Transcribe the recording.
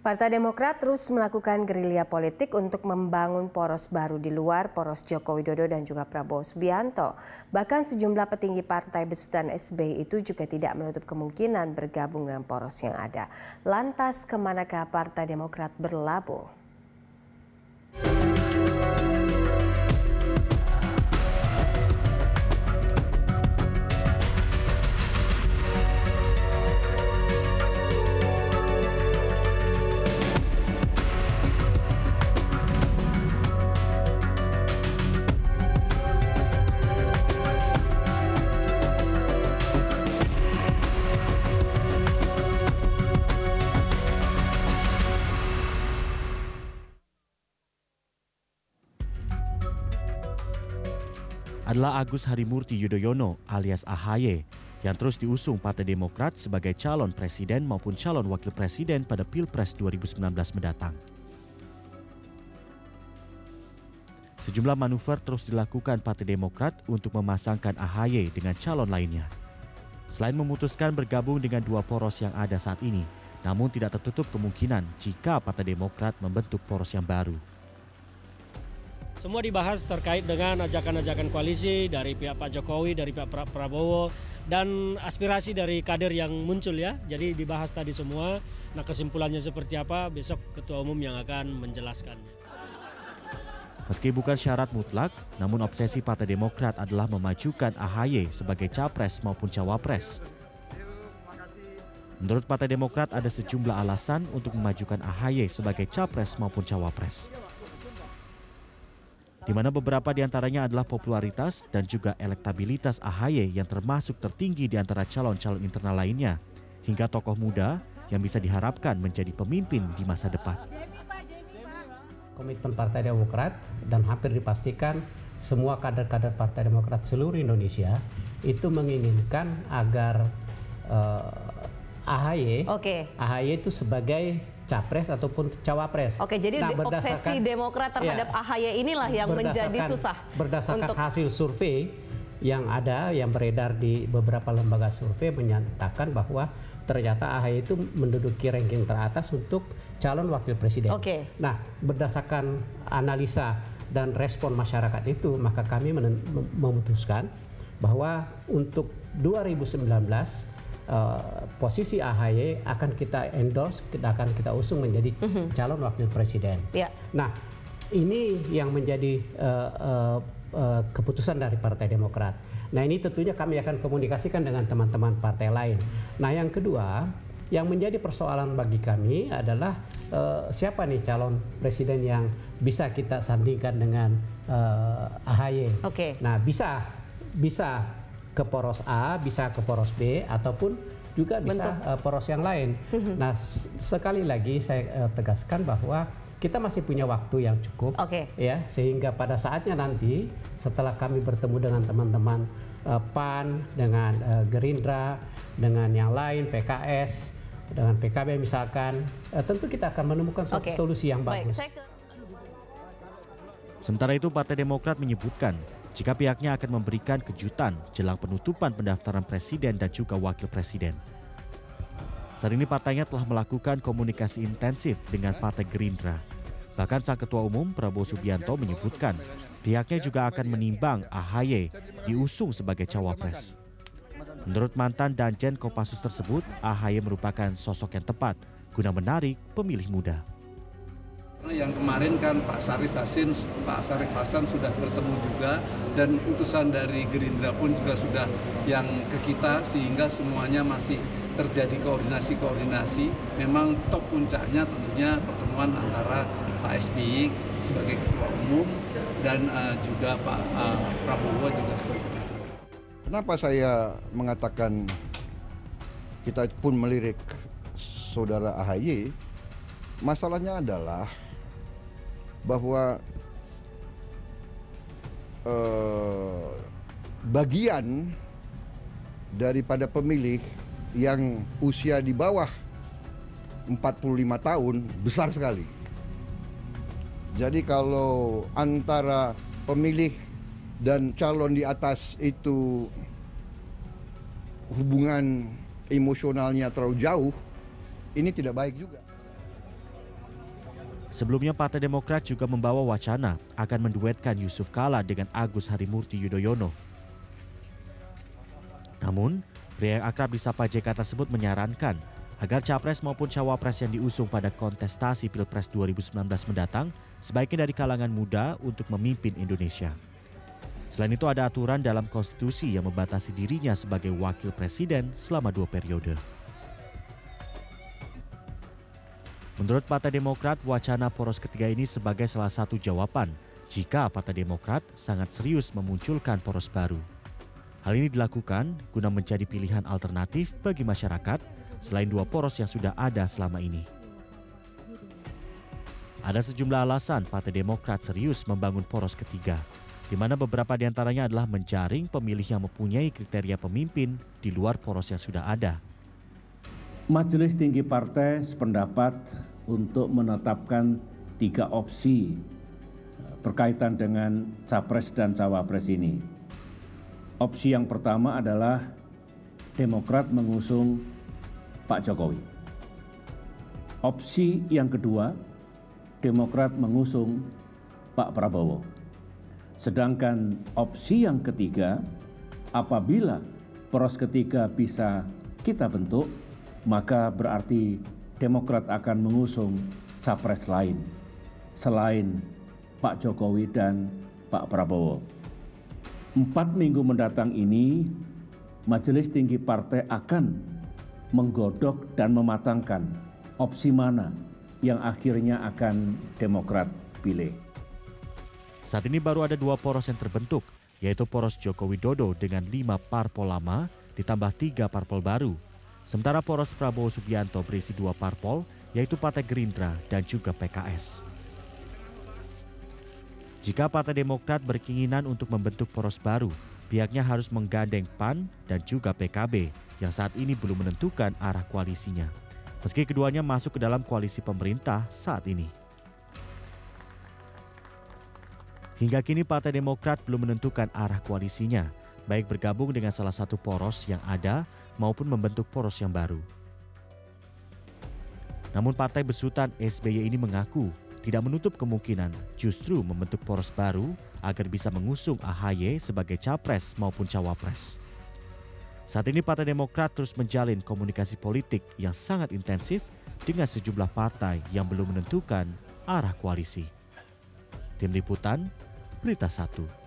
Partai Demokrat terus melakukan gerilya politik untuk membangun poros baru di luar poros Joko Widodo dan juga Prabowo Subianto. Bahkan sejumlah petinggi partai besutan SBY itu juga tidak menutup kemungkinan bergabung dengan poros yang ada. Lantas kemanakah Partai Demokrat berlabuh? Adalah Agus Harimurti Yudhoyono alias AHY yang terus diusung Partai Demokrat sebagai calon presiden maupun calon wakil presiden pada Pilpres 2019 mendatang. Sejumlah manuver terus dilakukan Partai Demokrat untuk memasangkan AHY dengan calon lainnya. Selain memutuskan bergabung dengan dua poros yang ada saat ini, namun tidak tertutup kemungkinan jika Partai Demokrat membentuk poros yang baru. Semua dibahas terkait dengan ajakan-ajakan koalisi dari pihak Pak Jokowi, dari pihak Prabowo, dan aspirasi dari kader yang muncul ya. Jadi dibahas tadi semua. Nah kesimpulannya seperti apa besok Ketua Umum yang akan menjelaskannya. Meski bukan syarat mutlak, namun obsesi Partai Demokrat adalah memajukan AHY sebagai capres maupun cawapres. Menurut Partai Demokrat ada sejumlah alasan untuk memajukan AHY sebagai capres maupun cawapres, di mana beberapa diantaranya adalah popularitas dan juga elektabilitas AHY yang termasuk tertinggi di antara calon-calon internal lainnya, hingga tokoh muda yang bisa diharapkan menjadi pemimpin di masa depan. Komitmen Partai Demokrat dan hampir dipastikan semua kader-kader Partai Demokrat seluruh Indonesia itu menginginkan agar AHY itu sebagai capres ataupun cawapres. Oke, jadi obsesi Demokrat terhadap AHY inilah yang menjadi susah. Berdasarkan hasil survei yang ada, yang beredar di beberapa lembaga survei menyatakan bahwa ternyata AHY itu menduduki ranking teratas untuk calon wakil presiden. Nah, berdasarkan analisa dan respon masyarakat itu, maka kami memutuskan bahwa untuk 2019 posisi AHY akan kita endorse, akan kita usung menjadi calon wakil presiden. Nah, ini yang menjadi keputusan dari Partai Demokrat. Nah, ini tentunya kami akan komunikasikan dengan teman-teman partai lain. Nah, yang kedua, yang menjadi persoalan bagi kami adalah siapa nih calon presiden yang bisa kita sandingkan dengan AHY. Nah, bisa ke poros A, bisa ke poros B, ataupun juga bisa poros yang lain. Nah, sekali lagi saya tegaskan bahwa kita masih punya waktu yang cukup, ya, sehingga pada saatnya nanti setelah kami bertemu dengan teman-teman PAN, dengan Gerindra, dengan yang lain, PKS, dengan PKB misalkan, tentu kita akan menemukan suatu solusi yang bagus. Sementara itu, Partai Demokrat menyebutkan jika pihaknya akan memberikan kejutan jelang penutupan pendaftaran presiden dan juga wakil presiden. Saat ini partainya telah melakukan komunikasi intensif dengan Partai Gerindra. Bahkan sang Ketua Umum Prabowo Subianto menyebutkan pihaknya juga akan menimbang AHY diusung sebagai cawapres. Menurut mantan Danjen Kopassus tersebut, AHY merupakan sosok yang tepat guna menarik pemilih muda. Yang kemarin kan Pak Syarif Hasan sudah bertemu juga, dan utusan dari Gerindra pun juga sudah yang ke kita, sehingga semuanya masih terjadi koordinasi. Memang top puncaknya tentunya pertemuan antara Pak SBY sebagai Ketua Umum dan juga Pak Prabowo juga sebagai Ketua Umum. Kenapa saya mengatakan kita pun melirik saudara AHY? Masalahnya adalah bahwa bagian daripada pemilih yang usia di bawah 45 tahun besar sekali. Jadi kalau antara pemilih dan calon di atas itu hubungan emosionalnya terlalu jauh, ini tidak baik juga. Sebelumnya Partai Demokrat juga membawa wacana akan menduetkan Yusuf Kala dengan Agus Harimurti Yudhoyono. Namun, pria yang akrab disapa JK tersebut menyarankan agar capres maupun cawapres yang diusung pada kontestasi Pilpres 2019 mendatang sebaiknya dari kalangan muda untuk memimpin Indonesia. Selain itu ada aturan dalam konstitusi yang membatasi dirinya sebagai wakil presiden selama 2 periode. Menurut Partai Demokrat, wacana poros ketiga ini sebagai salah satu jawaban jika Partai Demokrat sangat serius memunculkan poros baru. Hal ini dilakukan guna menjadi pilihan alternatif bagi masyarakat selain 2 poros yang sudah ada selama ini. Ada sejumlah alasan Partai Demokrat serius membangun poros ketiga, di mana beberapa di antaranya adalah menjaring pemilih yang mempunyai kriteria pemimpin di luar poros yang sudah ada. Majelis Tinggi Partai sependapat untuk menetapkan 3 opsi berkaitan dengan capres dan cawapres ini. Opsi yang pertama adalah Demokrat mengusung Pak Jokowi. Opsi yang kedua, Demokrat mengusung Pak Prabowo. Sedangkan opsi yang ketiga, apabila poros ketiga bisa kita bentuk, maka berarti Demokrat akan mengusung capres lain selain Pak Jokowi dan Pak Prabowo. 4 minggu mendatang ini, Majelis Tinggi Partai akan menggodok dan mematangkan opsi mana yang akhirnya akan Demokrat pilih. Saat ini baru ada 2 poros yang terbentuk, yaitu poros Joko Widodo dengan 5 parpol lama ditambah 3 parpol baru. Sementara poros Prabowo Subianto berisi 2 parpol, yaitu Partai Gerindra dan juga PKS. Jika Partai Demokrat berkeinginan untuk membentuk poros baru, pihaknya harus menggandeng PAN dan juga PKB yang saat ini belum menentukan arah koalisinya. Meski keduanya masuk ke dalam koalisi pemerintah saat ini. Hingga kini Partai Demokrat belum menentukan arah koalisinya, baik bergabung dengan salah satu poros yang ada maupun membentuk poros yang baru. Namun Partai Besutan SBY ini mengaku tidak menutup kemungkinan justru membentuk poros baru agar bisa mengusung AHY sebagai capres maupun cawapres. Saat ini Partai Demokrat terus menjalin komunikasi politik yang sangat intensif dengan sejumlah partai yang belum menentukan arah koalisi. Tim Liputan, Berita 1.